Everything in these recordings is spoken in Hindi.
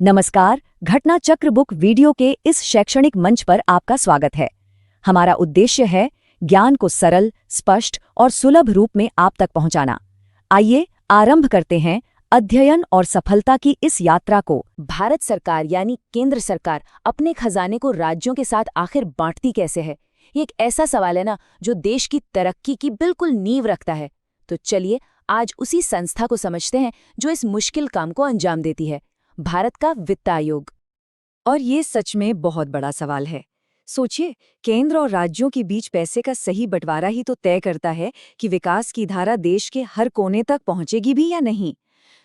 नमस्कार, घटना चक्र बुक वीडियो के इस शैक्षणिक मंच पर आपका स्वागत है। हमारा उद्देश्य है ज्ञान को सरल, स्पष्ट और सुलभ रूप में आप तक पहुंचाना। आइए आरंभ करते हैं अध्ययन और सफलता की इस यात्रा को। भारत सरकार यानी केंद्र सरकार अपने खजाने को राज्यों के साथ आखिर बांटती कैसे है? ये एक ऐसा सवाल है ना जो देश की तरक्की की बिल्कुल नींव रखता है। तो चलिए आज उसी संस्था को समझते हैं जो इस मुश्किल काम को अंजाम देती है, भारत का वित्त आयोग। और ये सच में बहुत बड़ा सवाल है। सोचिए, केंद्र और राज्यों के बीच पैसे का सही बंटवारा ही तो तय करता है कि विकास की धारा देश के हर कोने तक पहुंचेगी भी या नहीं।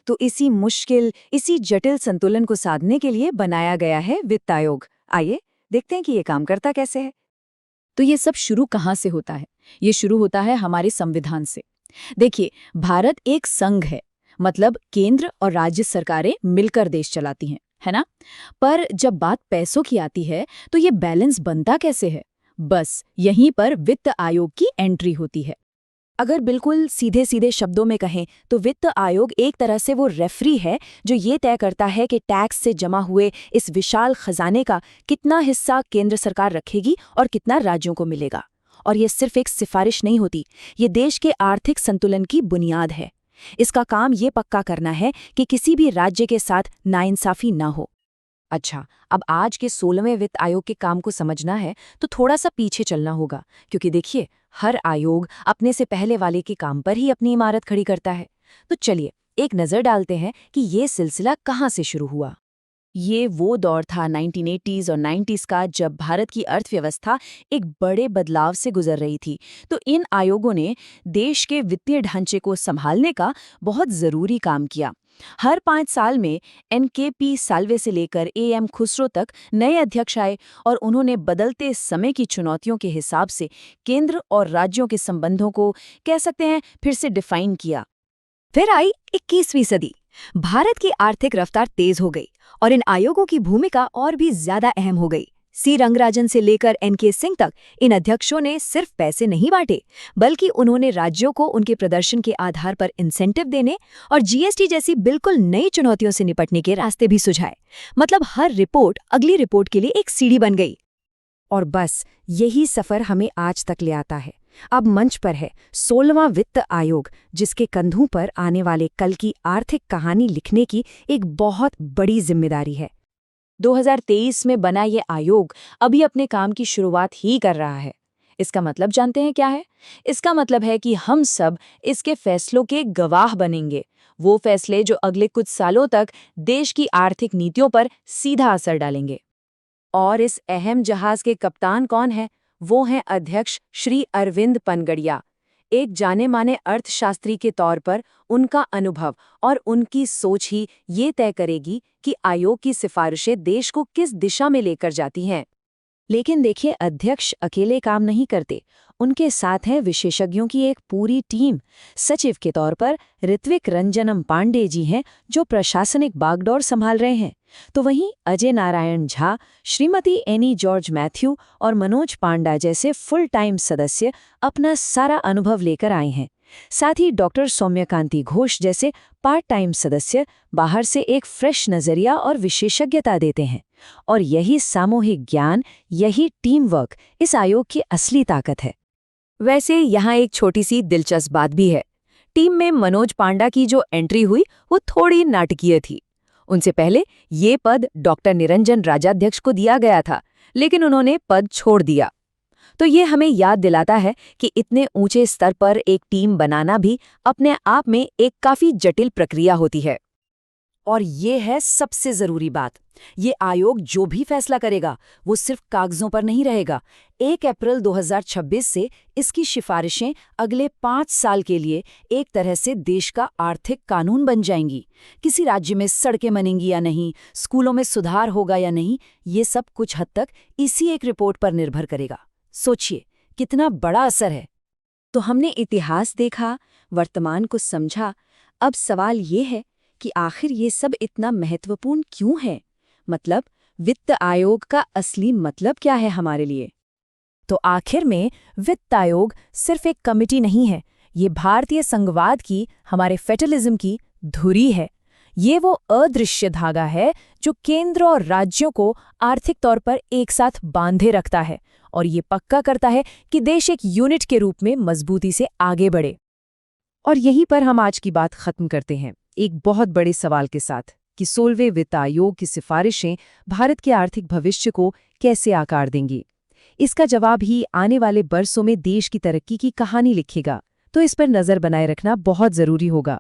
तो इसी जटिल संतुलन को साधने के लिए बनाया गया है वित्त आयोग। आइए देखते हैं कि ये काम करता कैसे है। तो ये सब शुरू कहाँ से होता है? ये शुरू होता है हमारे संविधान से। देखिए, भारत एक संघ है, मतलब केंद्र और राज्य सरकारें मिलकर देश चलाती हैं, है ना? पर जब बात पैसों की आती है तो ये बैलेंस बनता कैसे है? बस यहीं पर वित्त आयोग की एंट्री होती है। अगर बिल्कुल सीधे सीधे शब्दों में कहें तो वित्त आयोग एक तरह से वो रेफरी है जो ये तय करता है कि टैक्स से जमा हुए इस विशाल खजाने का कितना हिस्सा केंद्र सरकार रखेगी और कितना राज्यों को मिलेगा। और ये सिर्फ एक सिफारिश नहीं होती, ये देश के आर्थिक संतुलन की बुनियाद है। इसका काम ये पक्का करना है कि किसी भी राज्य के साथ नाइंसाफी ना हो। अच्छा, अब आज के 16वें वित्त आयोग के काम को समझना है तो थोड़ा सा पीछे चलना होगा, क्योंकि देखिए, हर आयोग अपने से पहले वाले के काम पर ही अपनी इमारत खड़ी करता है। तो चलिए एक नज़र डालते हैं कि ये सिलसिला कहाँ से शुरू हुआ। ये वो दौर था 1980s और 90s का, जब भारत की अर्थव्यवस्था एक बड़े बदलाव से गुजर रही थी। तो इन आयोगों ने देश के वित्तीय ढांचे को संभालने का बहुत ज़रूरी काम किया। हर 5 साल में एनकेपी साल्वे से लेकर एएम खुसरो तक नए अध्यक्ष आए और उन्होंने बदलते समय की चुनौतियों के हिसाब से केंद्र और राज्यों के संबंधों को, कह सकते हैं, फिर से डिफाइन किया। फिर आई 21वीं सदी। भारत की आर्थिक रफ्तार तेज हो गई और इन आयोगों की भूमिका और भी ज्यादा अहम हो गई। सी रंगराजन से लेकर एनके सिंह तक इन अध्यक्षों ने सिर्फ पैसे नहीं बांटे, बल्कि उन्होंने राज्यों को उनके प्रदर्शन के आधार पर इंसेंटिव देने और जीएसटी जैसी बिल्कुल नई चुनौतियों से निपटने के रास्ते भी सुझाए। मतलब हर रिपोर्ट अगली रिपोर्ट के लिए एक सीढ़ी बन गई। और बस यही सफर हमें आज तक ले आता है। अब मंच पर है 16वां वित्त आयोग, जिसके कंधों पर आने वाले कल की आर्थिक कहानी लिखने की एक बहुत बड़ी जिम्मेदारी है। 2023 में बना ये आयोग अभी अपने काम की शुरुआत ही कर रहा है। इसका मतलब जानते हैं क्या है? इसका मतलब है कि हम सब इसके फैसलों के गवाह बनेंगे। वो फैसले जो अगले कुछ सालों तक देश की आर्थिक नीतियों पर सीधा असर डालेंगे। और इस अहम जहाज के कप्तान कौन है? वो हैं अध्यक्ष श्री अरविंद पनगड़िया। एक जाने माने अर्थशास्त्री के तौर पर उनका अनुभव और उनकी सोच ही ये तय करेगी कि आयोग की सिफारिशें देश को किस दिशा में लेकर जाती हैं। लेकिन देखिए, अध्यक्ष अकेले काम नहीं करते, उनके साथ है विशेषज्ञों की एक पूरी टीम। सचिव के तौर पर ऋत्विक रंजनम पांडे जी हैं, जो प्रशासनिक बागडोर संभाल रहे हैं। तो वहीं Ajay Narayan Jha, Shrimati any George Matthew और मनोज पांडा जैसे फुल टाइम सदस्य अपना सारा अनुभव लेकर आए हैं। साथ ही डॉक्टर सौम्यकांति घोष जैसे पार्ट टाइम सदस्य बाहर से एक फ्रेश नजरिया और विशेषज्ञता देते हैं। और यही सामूहिक ज्ञान, यही टीम वर्क इस आयोग की असली ताकत है। वैसे यहाँ एक छोटी सी दिलचस्प बात भी है। टीम में मनोज पांडा की जो एंट्री हुई वो थोड़ी नाटकीय थी। उनसे पहले ये पद डॉक्टर निरंजन राजाध्यक्ष को दिया गया था, लेकिन उन्होंने पद छोड़ दिया। तो ये हमें याद दिलाता है कि इतने ऊंचे स्तर पर एक टीम बनाना भी अपने आप में एक काफी जटिल प्रक्रिया होती है। और ये है सबसे जरूरी बात, ये आयोग जो भी फैसला करेगा वो सिर्फ कागजों पर नहीं रहेगा। 1 अप्रैल 2026 से इसकी सिफारिशें अगले 5 साल के लिए एक तरह से देश का आर्थिक कानून बन जाएंगी। किसी राज्य में सड़कें बनेंगी या नहीं, स्कूलों में सुधार होगा या नहीं, ये सब कुछ हद तक इसी एक रिपोर्ट पर निर्भर करेगा। सोचिए कितना बड़ा असर है। तो हमने इतिहास देखा, वर्तमान को समझा। अब सवाल ये है कि आखिर ये सब इतना महत्वपूर्ण क्यों है? मतलब वित्त आयोग का असली मतलब क्या है हमारे लिए? तो आखिर में वित्त आयोग सिर्फ एक कमिटी नहीं है, ये भारतीय संघवाद की, हमारे फेडरलिज्म की धुरी है। ये वो अदृश्य धागा है जो केंद्र और राज्यों को आर्थिक तौर पर एक साथ बांधे रखता है और ये पक्का करता है कि देश एक यूनिट के रूप में मजबूती से आगे बढ़े। और यहीं पर हम आज की बात खत्म करते हैं, एक बहुत बड़े सवाल के साथ कि 16वें वित्त आयोग की सिफारिशें भारत के आर्थिक भविष्य को कैसे आकार देंगी। इसका जवाब ही आने वाले बरसों में देश की तरक्की की कहानी लिखेगा, तो इस पर नज़र बनाए रखना बहुत ज़रूरी होगा।